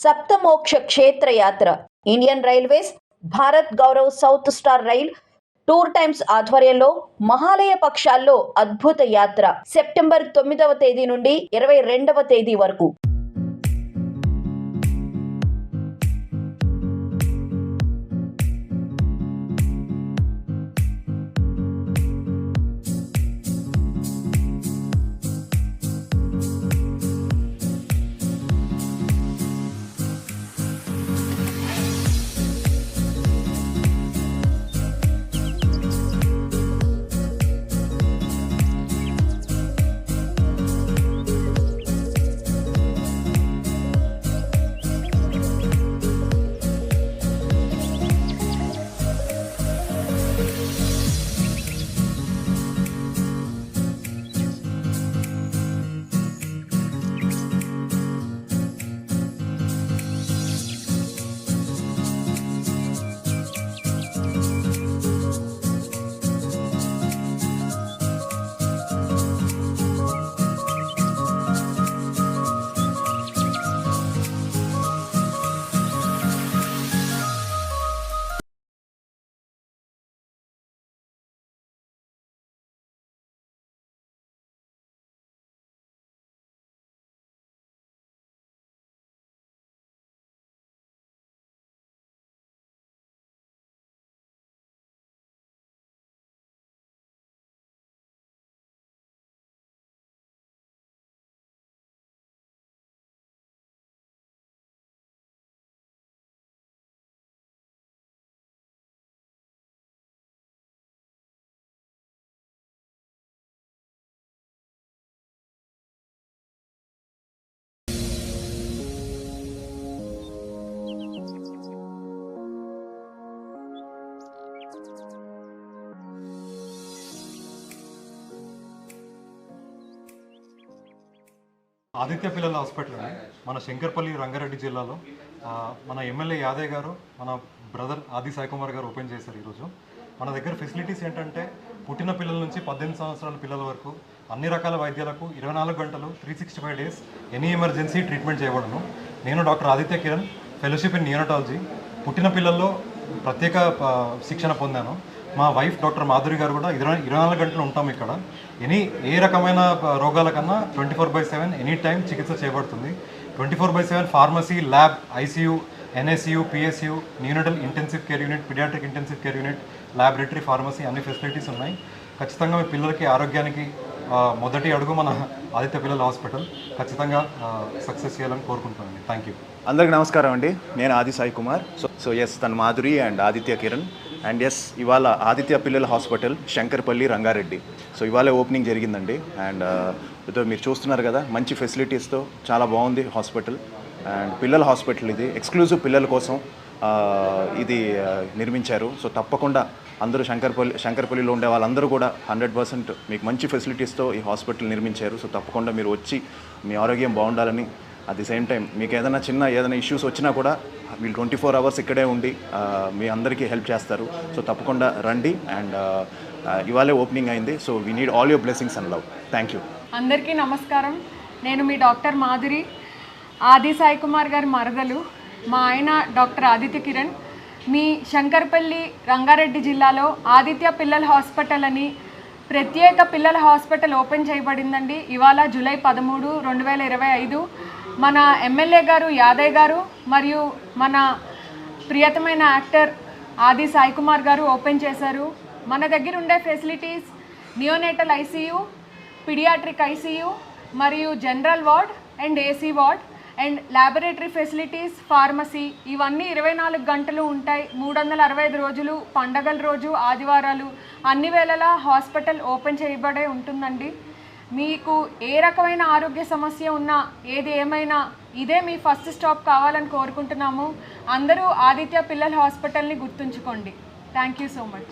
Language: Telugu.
సప్తమోక్ష క్షేత్ర యాత్ర Indian railways Bharat Gaurav south star rail tour times ఆధ్వర్యంలో మహాలయ పక్షాల్లో అద్భుత యాత్ర సెప్టెంబర్ 9వ తేదీ నుండి 22వ తేదీ వరకు. ఆదిత్య పిల్లల హాస్పిటల్ అండి మన శంకర్పల్లి రంగారెడ్డి జిల్లాలో మన ఎమ్మెల్యే యాదయ్య గారు మన బ్రదర్ ఆది సాయి కుమార్ గారు ఓపెన్ చేశారు ఈరోజు. మన దగ్గర ఫెసిలిటీస్ ఏంటంటే పుట్టిన పిల్లల నుంచి 18 సంవత్సరాల పిల్లల వరకు అన్ని రకాల వైద్యాలకు 24 గంటలు 365 డేస్ ఎనీ ఎమర్జెన్సీ ట్రీట్మెంట్ చేయబడను. నేను doctor Aditya Kiran, fellowship in neonatology. పుట్టిన పిల్లల్లో ప్రత్యేక శిక్షణ పొందాను. మా వైఫ్ డాక్టర్ మాధురి గారు కూడా 24 గంటలు ఉంటాం ఇక్కడ. ఏ రకమైన రోగాలకన్నా 24/7 ఎనీ టైం చికిత్స చేయబడుతుంది. 24/7 pharmacy, lab, ICU, NICU, PSU, neonatal intensive care unit, paediatric intensive care unit, laboratory, pharmacy అన్ని ఫెసిలిటీస్ ఉన్నాయి. ఖచ్చితంగా మీ పిల్లలకి ఆరోగ్యానికి మొదటి అడుగు మన ఆదిత్య పిల్లల హాస్పిటల్. ఖచ్చితంగా సక్సెస్ చేయాలని కోరుకుంటున్నాను. Thank you. అందరికీ నమస్కారం అండి. నేను ఆది సాయి కుమార్. సో ఎస్, తన Madhuri and Aditya Kiran. And yes, ఇవాళ ఆదిత్య పిల్లల హాస్పిటల్ శంకర్పల్లి రంగారెడ్డి. సో ఇవాళ ఓపెనింగ్ జరిగిందండి. అండ్ మీరు చూస్తున్నారు కదా, మంచి ఫెసిలిటీస్తో చాలా బాగుంది హాస్పిటల్. అండ్ పిల్లల హాస్పిటల్ ఇది ఎక్స్క్లూజివ్ పిల్లల కోసం ఇది నిర్మించారు. సో తప్పకుండా అందరూ శంకర్పల్లిలో ఉండే వాళ్ళందరూ కూడా 100% మీకు మంచి ఫెసిలిటీస్తో ఈ హాస్పిటల్ నిర్మించారు. సో తప్పకుండా మీరు వచ్చి మీ ఆరోగ్యం బాగుండాలని, అట్ ది సేమ్ టైం మీకు ఏదైనా ఇష్యూస్ వచ్చినా కూడా వీళ్ళు 24 అవర్స్ ఇక్కడే ఉండి మీ అందరికీ హెల్ప్ చేస్తారు. సో తప్పకుండా రండి. అండ్ ఇవాళే ఓపెనింగ్ అయింది. So we need all your blessings and love. Thank you. అందరికీ నమస్కారం. నేను మీ డాక్టర్ మాధురి, ఆది సాయి కుమార్ గారి మరదలు. మా ఆయన డాక్టర్ ఆదిత్య కిరణ్. మీ శంకర్పల్లి రంగారెడ్డి జిల్లాలో ఆదిత్య పిల్లల హాస్పిటల్ అని ప్రత్యేక పిల్లల హాస్పిటల్ ఓపెన్ చేయబడిందండి. ఇవాళ జూలై 13, 2025 మన ఎమ్మెల్యే గారు యాదయ్య గారు మరియు మన ప్రియతమైన యాక్టర్ ఆది సాయి కుమార్ గారు ఓపెన్ చేశారు. మన దగ్గర ఉండే facilities neonatal ICU, paediatric ICU మరియు general ward and AC ward and laboratory facilities, pharmacy ఇవన్నీ 24 గంటలు ఉంటాయి. 365 రోజులు, పండగల రోజు, ఆదివారాలు అన్ని వేళలా హాస్పిటల్ ఓపెన్ చేయబడే ఉంటుందండి. మీకు ఏ రకమైన ఆరోగ్య సమస్య ఉన్నా, ఏది ఏమైనా ఇదే మీ ఫస్ట్ స్టాప్ కావాలని కోరుకుంటున్నాము. అందరూ ఆదిత్య పిల్లల హాస్పిటల్ని గుర్తుంచుకోండి. Thank you so much.